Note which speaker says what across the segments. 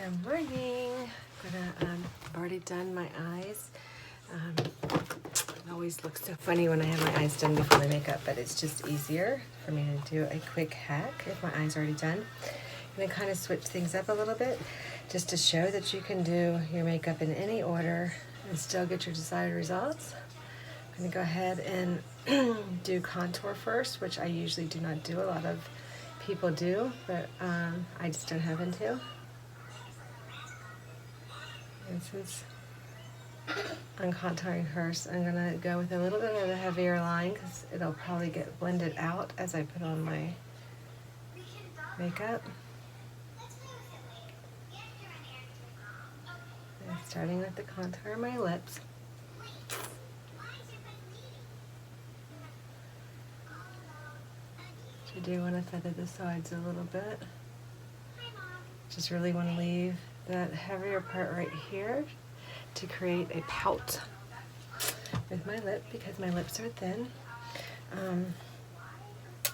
Speaker 1: Good morning. I've already done my eyes. It always looks so funny when I have my eyes done before my makeup, but it's just easier for me to do a quick hack if my eyes are already done. And then kind of switch things up a little bit just to show that you can do your makeup in any order and still get your desired results. I'm going to go ahead and do contour first, which I usually do not do. A lot of people do, but I just don't happen to. And since I'm contouring first, I'm going to go with a little bit of a heavier line because it'll probably get blended out as I put on my makeup. And starting with the contour of my lips. I do want to feather the sides a little bit. Just really want to leave that heavier part right here to create a pout with my lip because my lips are thin. I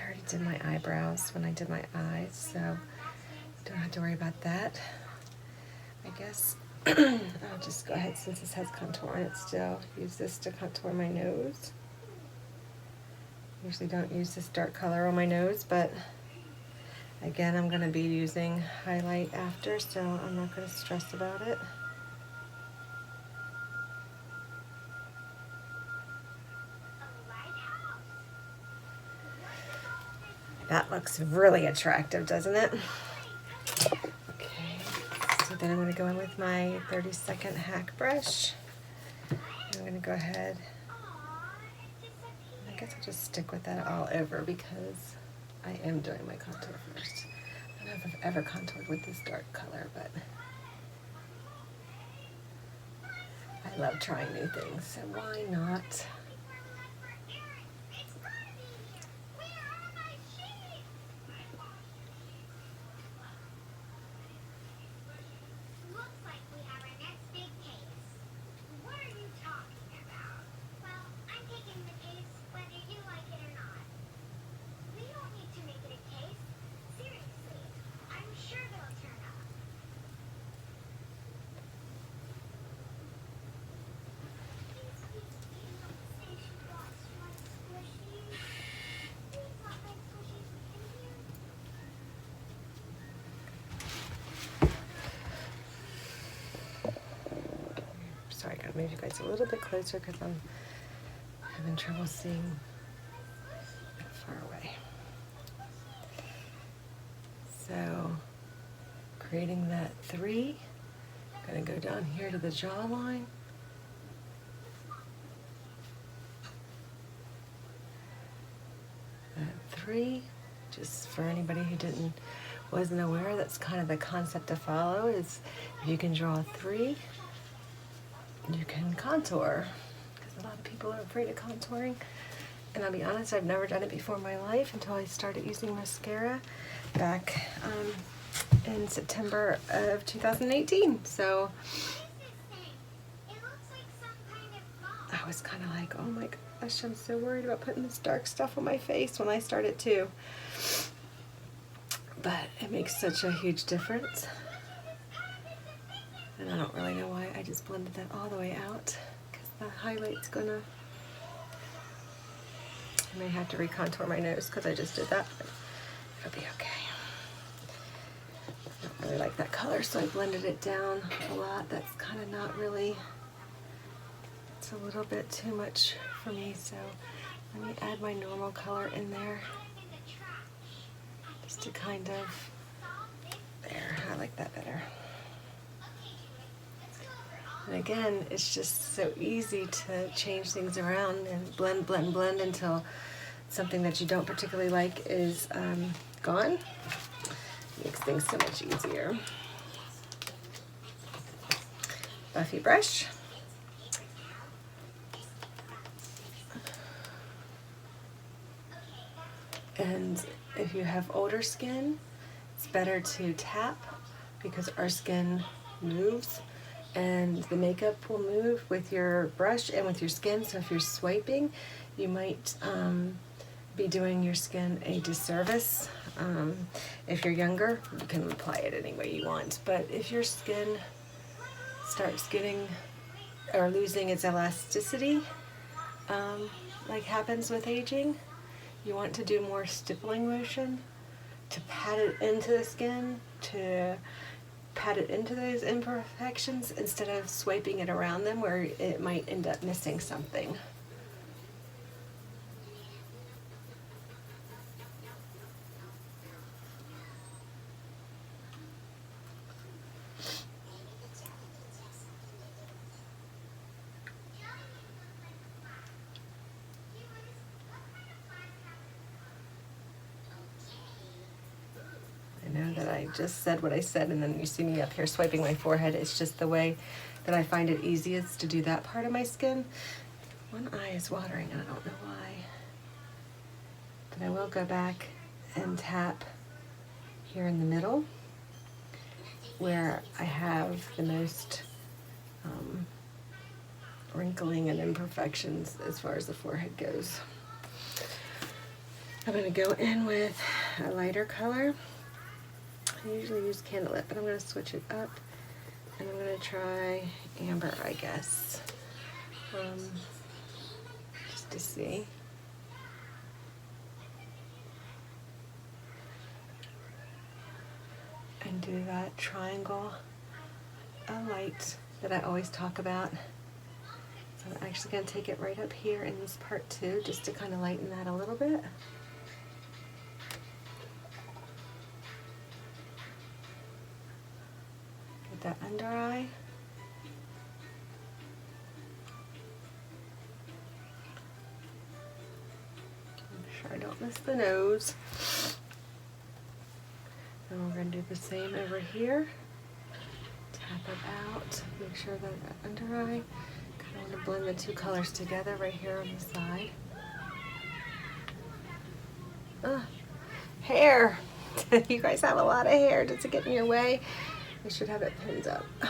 Speaker 1: already did my eyebrows when I did my eyes, so don't have to worry about that. I guess I'll just go ahead, since this has contour on it still, use this to contour my nose. Usually don't use this dark color on my nose, but again, I'm going to be using highlight after, so I'm not going to stress about it. That looks really attractive, doesn't it? Okay, so then I'm going to go in with my 30-second hack brush. I'm going to go ahead, I guess I'll just stick with that all over because I am doing my contour first. I don't know if I've ever contoured with this dark color, but I love trying new things, so why not? Sorry, I gotta move you guys a little bit closer because I'm having trouble seeing far away. So, creating that 3, I'm gonna go down here to the jawline. That 3, just for anybody who wasn't aware, that's kind of the concept to follow, is if you can draw a 3, you can contour, because a lot of people are afraid of contouring, and I'll be honest, I've never done it before in my life until I started using mascara back in September of 2018. So I was kind of like, oh my gosh, I'm so worried about putting this dark stuff on my face when I started too, but it makes such a huge difference. And I don't really know why I just blended that all the way out, because the highlight's gonna... I may have to recontour my nose because I just did that, but it'll be okay. I don't really like that color, so I blended it down a lot. That's kind of not really... It's a little bit too much for me, so let me add my normal color in there. Just to kind of... There, I like that better. And again, it's just so easy to change things around and blend, blend, blend until something that you don't particularly like is gone. Makes things so much easier. Buffy brush. And if you have older skin, it's better to tap because our skin moves. And the makeup will move with your brush and with your skin, so if you're swiping, you might be doing your skin a disservice. If you're younger, you can apply it any way you want. But if your skin starts getting or losing its elasticity, like happens with aging, you want to do more stippling motion to pat it into the skin, to pat it into those imperfections instead of swiping it around them where it might end up missing something. I know that I just said what I said and then you see me up here swiping my forehead. It's just the way that I find it easiest to do that part of my skin. One eye is watering and I don't know why. But I will go back and tap here in the middle where I have the most wrinkling and imperfections as far as the forehead goes. I'm going to go in with a lighter color. I usually use Candlelit, but I'm going to switch it up and I'm going to try Amber, I guess, just to see. And do that triangle of light that I always talk about. So I'm actually going to take it right up here in this part too, just to kind of lighten that a little bit. That under eye. Make sure I don't miss the nose. And we're going to do the same over here. Tap it out. Make sure that under eye. Kind of want to blend the two colors together right here on the side. Hair. You guys have a lot of hair. Does it get in your way? I should have it pinned up. I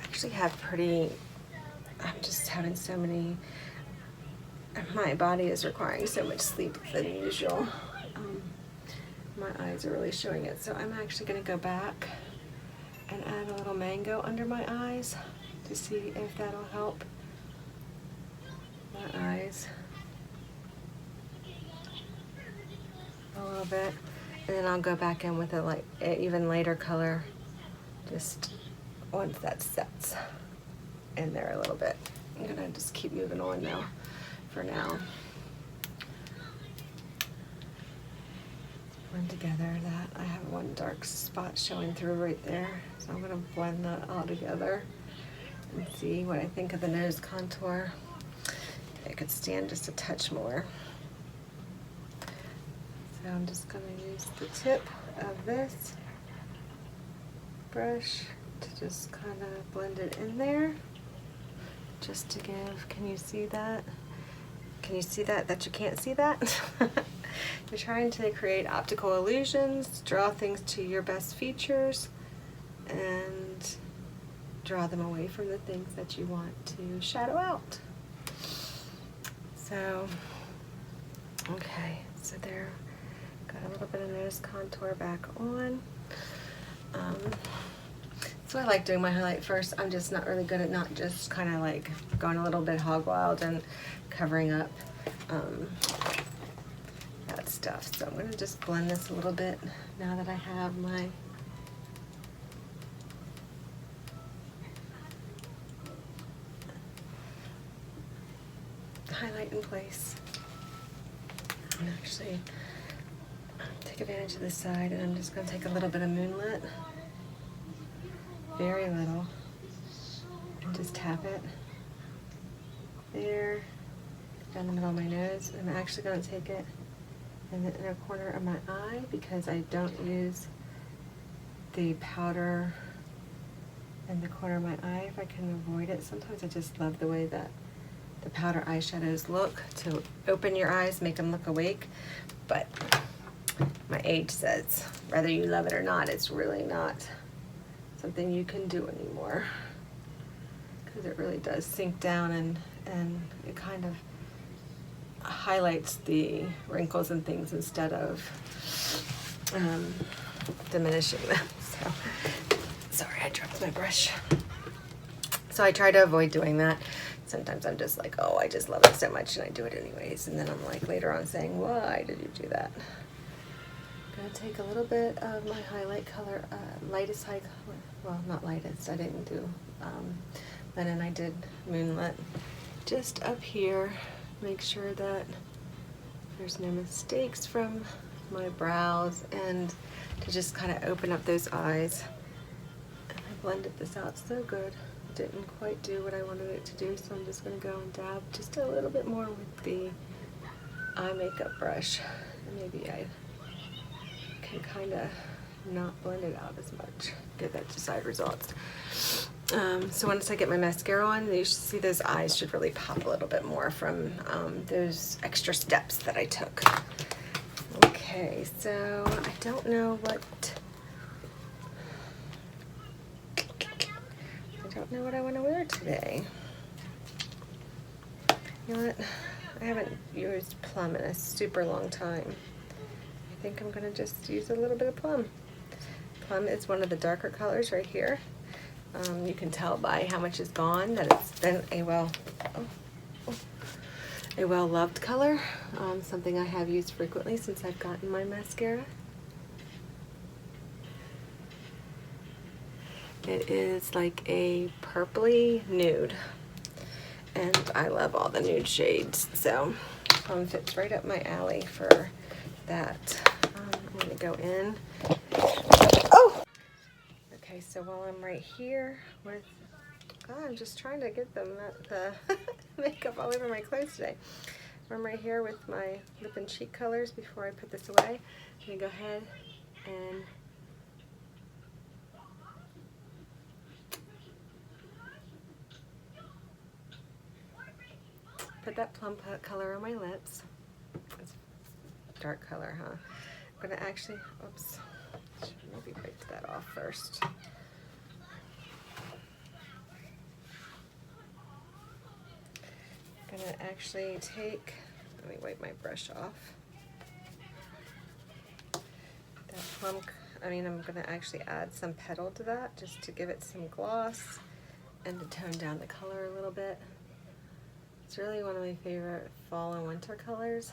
Speaker 1: actually have I'm just having so many, my body is requiring so much sleep than usual. My eyes are really showing it, so I'm actually going to go back and add a little mango under my eyes to see if that'll help my eyes a little bit, and then I'll go back in with a even lighter color just once that sets in there a little bit. I'm gonna just keep moving on now for now. Blend together that I have one dark spot showing through right there, so I'm gonna blend that all together and see what I think of the nose contour. It could stand just a touch more. So I'm just going to use the tip of this brush to just kind of blend it in there, just to give, can you see that? Can you see that you can't see that? You're trying to create optical illusions, draw things to your best features, and draw them away from the things that you want to shadow out. So, okay, so there. Got a little bit of nose contour back on. So I like doing my highlight first. I'm just not really good at not just kind of like going a little bit hog wild and covering up that stuff. So I'm going to just blend this a little bit now that I have my highlight in place. And actually take advantage of this side, and I'm just going to take a little bit of Moonlit, very little, and just tap it there down the middle of my nose. I'm actually going to take it in the inner corner of my eye because I don't use the powder in the corner of my eye if I can avoid it. Sometimes I just love the way that the powder eyeshadows look, to open your eyes, make them look awake, but my age says, whether you love it or not, it's really not something you can do anymore, because it really does sink down and it kind of highlights the wrinkles and things instead of diminishing them. So, sorry, I dropped my brush. So I try to avoid doing that. Sometimes I'm just like, oh, I just love it so much and I do it anyways. And then I'm like later on saying, why did you do that? I'm gonna take a little bit of my highlight color, lightest high color, well, not lightest, I didn't do linen, I did Moonlit. Just up here, make sure that there's no mistakes from my brows, and to just kind of open up those eyes. And I blended this out so good. Didn't quite do what I wanted it to do, so I'm just going to go and dab just a little bit more with the eye makeup brush. And maybe I can kind of not blend it out as much, get that desired results. So once I get my mascara on, you should see those eyes should really pop a little bit more from those extra steps that I took. Okay, so I don't know what I want to wear today. You know what? I haven't used plum in a super long time. I think I'm going to just use a little bit of plum. Plum is one of the darker colors right here. You can tell by how much is gone that it's been a well-loved color. Something I have used frequently since I've gotten my mascara. It is like a purpley nude, and I love all the nude shades, so fits right up my alley for that. I'm going to go in. Oh! Okay, so while I'm right here with, God, I'm just trying to get the makeup all over my clothes today. I'm right here with my lip and cheek colors before I put this away. I'm going to go ahead and put that plum color on my lips. It's dark color, huh? I'm going to actually, oops, should maybe wipe that off first. I'm going to actually take, let me wipe my brush off. That plum, I'm going to actually add some petal to that just to give it some gloss and to tone down the color a little bit. It's really one of my favorite fall and winter colors.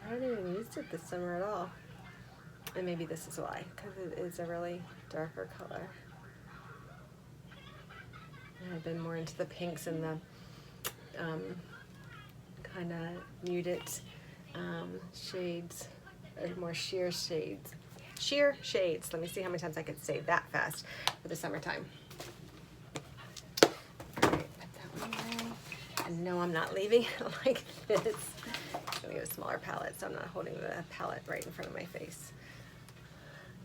Speaker 1: I haven't even used it this summer at all. And maybe this is why, because it is a really darker color. And I've been more into the pinks and the kind of muted shades, or more sheer shades. Sheer shades. Let me see how many times I could say that fast for the summertime. All right, put that one away. And no, I'm not leaving it like this. I'm gonna get a smaller palette, so I'm not holding the palette right in front of my face.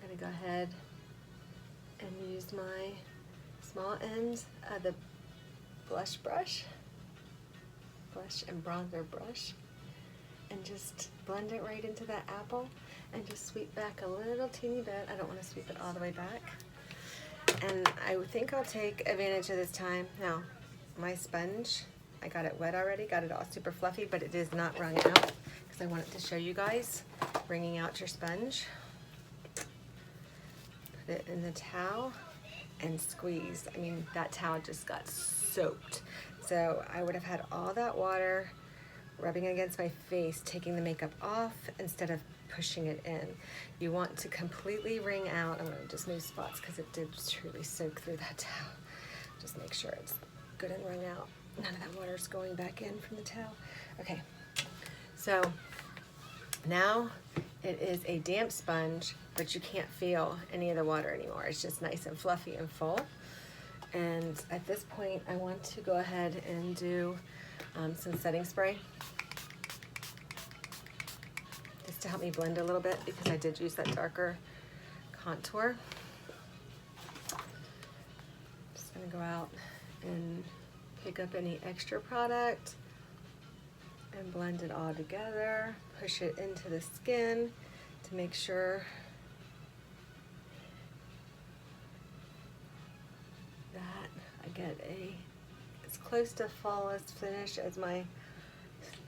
Speaker 1: I'm gonna go ahead and use my small end of the blush and bronzer brush, and just blend it right into that apple and just sweep back a little teeny bit. I don't want to sweep it all the way back. And I think I'll take advantage of this time. Now, my sponge, I got it wet already, got it all super fluffy, but it is not wrung out because I wanted to show you guys wringing out your sponge. Put it in the towel and squeeze. I mean, that towel just got soaked. So I would have had all that water rubbing against my face, taking the makeup off instead of pushing it in. You want to completely wring out. I'm going to just move spots because it did truly soak through that towel. Just make sure it's good and wrung out. None of that water is going back in from the towel. Okay, so now it is a damp sponge, but you can't feel any of the water anymore. It's just nice and fluffy and full. And at this point, I want to go ahead and do some setting spray just to help me blend a little bit, because I did use that darker contour. Just gonna go out and pick up any extra product and blend it all together, push it into the skin to make sure that I get as close to flawless finish as my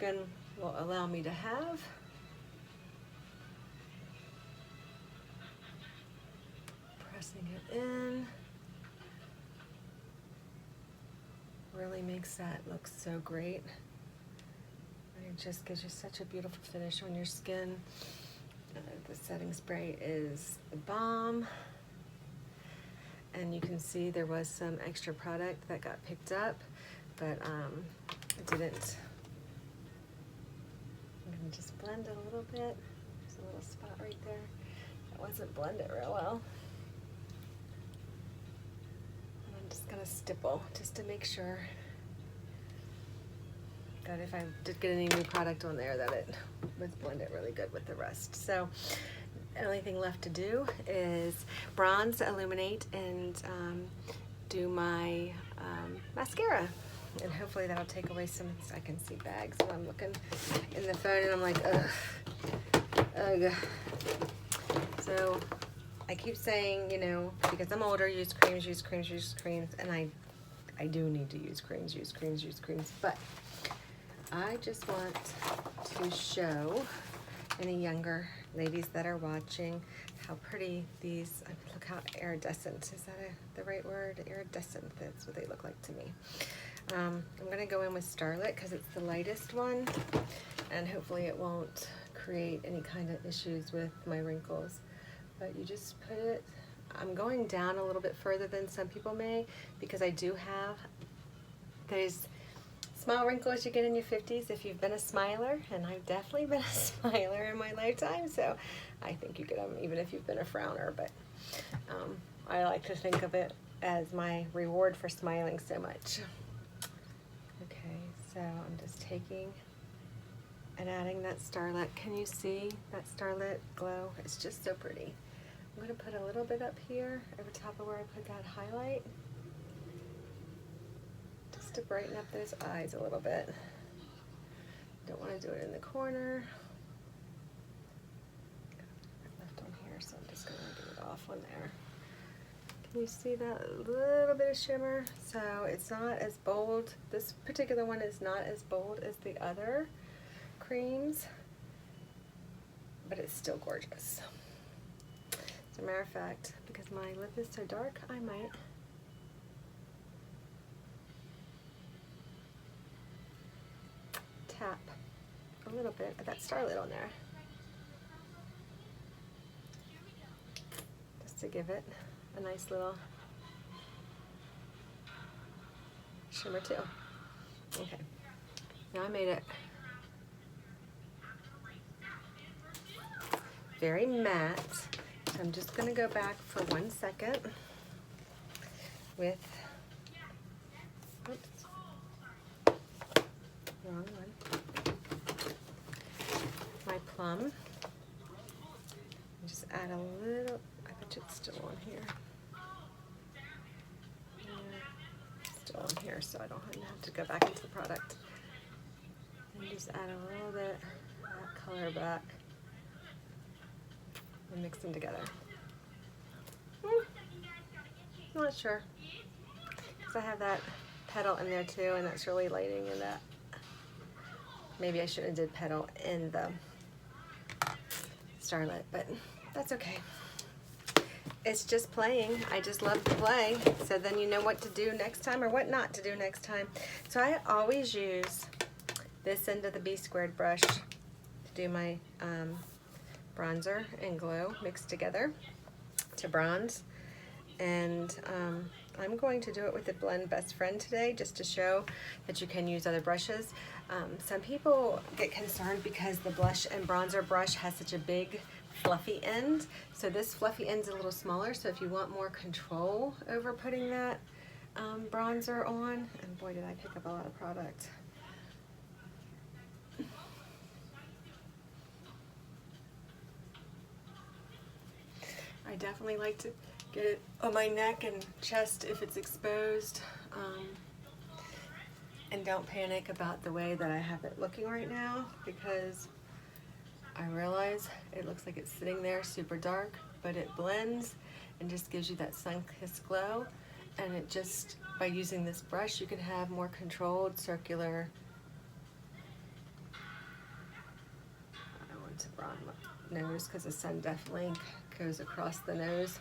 Speaker 1: skin will allow me to have. Pressing it in. Really makes that look so great. And it just gives you such a beautiful finish on your skin. The setting spray is the bomb. And you can see there was some extra product that got picked up, but I didn't. I'm gonna just blend it a little bit. There's a little spot right there. That wasn't blended real well. And I'm just gonna stipple just to make sure that if I did get any new product on there that it was blended really good with the rest. So the only thing left to do is bronze, illuminate, and do my mascara. And hopefully that'll take away some of these. I can see bags when I'm looking in the phone and I'm like, ugh, ugh. So I keep saying, you know, because I'm older, use creams, use creams, use creams, and I do need to use creams, use creams, use creams, but I just want to show any younger ladies that are watching how pretty these, look how iridescent, is that the right word? Iridescent, that's what they look like to me. I'm gonna go in with Starlit because it's the lightest one, and hopefully it won't create any kind of issues with my wrinkles. But you just put it, I'm going down a little bit further than some people may, because I do have those small wrinkles you get in your 50s if you've been a smiler, and I've definitely been a smiler in my lifetime, so I think you get them even if you've been a frowner, but I like to think of it as my reward for smiling so much. Okay, so I'm just taking and adding that Starlit. Can you see that Starlit glow? It's just so pretty. I'm going to put a little bit up here over top of where I put that highlight, just to brighten up those eyes a little bit. Don't want to do it in the corner. Left on here, so I'm just going to do it off on there. Can you see that little bit of shimmer? So it's not as bold. This particular one is not as bold as the other creams, but it's still gorgeous. As a matter of fact, because my lip is so dark, I might tap a little bit of that Starlit on there, just to give it a nice little shimmer too. Okay, now I made it very matte, so I'm just going to go back for 1 second with, oops, wrong one, my plum, and just add a little, I bet it's still on here, yeah, still on here, so I don't have to go back into the product, and just add a little bit of that color back and mix them together. Not sure, because I have that petal in there too, and that's really lighting in that. Maybe I should have did petal in the Starlit, but that's okay. It's just playing. I just love to play, so then you know what to do next time or what not to do next time. So I always use this end of the B squared brush to do my bronzer and glow mixed together to bronze, and I'm going to do it with the Blend Best Friend today just to show that you can use other brushes. Some people get concerned because the blush and bronzer brush has such a big fluffy end, so this fluffy end's a little smaller, so if you want more control over putting that bronzer on, and boy did I pick up a lot of product. I definitely like to get it on my neck and chest if it's exposed, and don't panic about the way that I have it looking right now, because I realize it looks like it's sitting there super dark, but it blends and just gives you that sun-kissed glow, and it just, by using this brush, you can have more controlled circular nose because the sun definitely goes across the nose.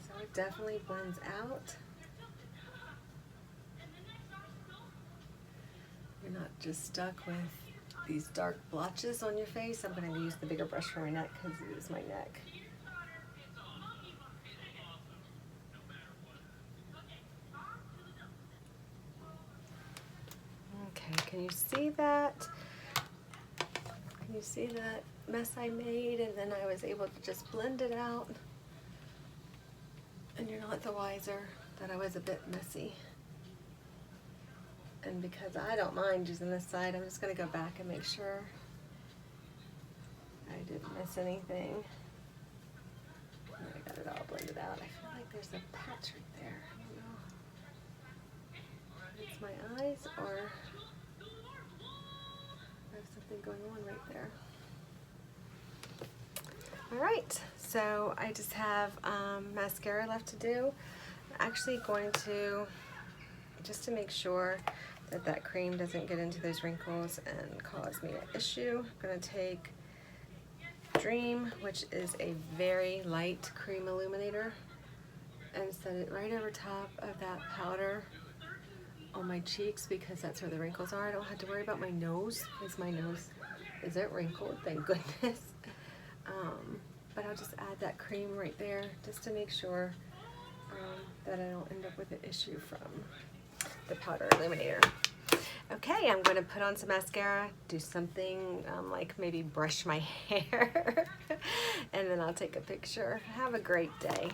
Speaker 1: So it definitely blends out. You're not just stuck with these dark blotches on your face. I'm going to use the bigger brush for my neck because it is my neck. Okay, can you see that? Can you see that mess I made? And then I was able to just blend it out. And you're not the wiser that I was a bit messy. And because I don't mind using this side, I'm just going to go back and make sure I didn't miss anything. I got it all blended out. I feel like there's a patch right there. I don't know. It's my eyes or I have something going on right there. Alright, so I just have mascara left to do. I'm actually going to, just to make sure that that cream doesn't get into those wrinkles and cause me an issue, I'm going to take Dream, which is a very light cream illuminator, and set it right over top of that powder on my cheeks because that's where the wrinkles are. I don't have to worry about my nose because my nose isn't wrinkled, thank goodness. But I'll just add that cream right there just to make sure that I don't end up with an issue from the powder illuminator. Okay, I'm going to put on some mascara, do something like maybe brush my hair, and then I'll take a picture. Have a great day.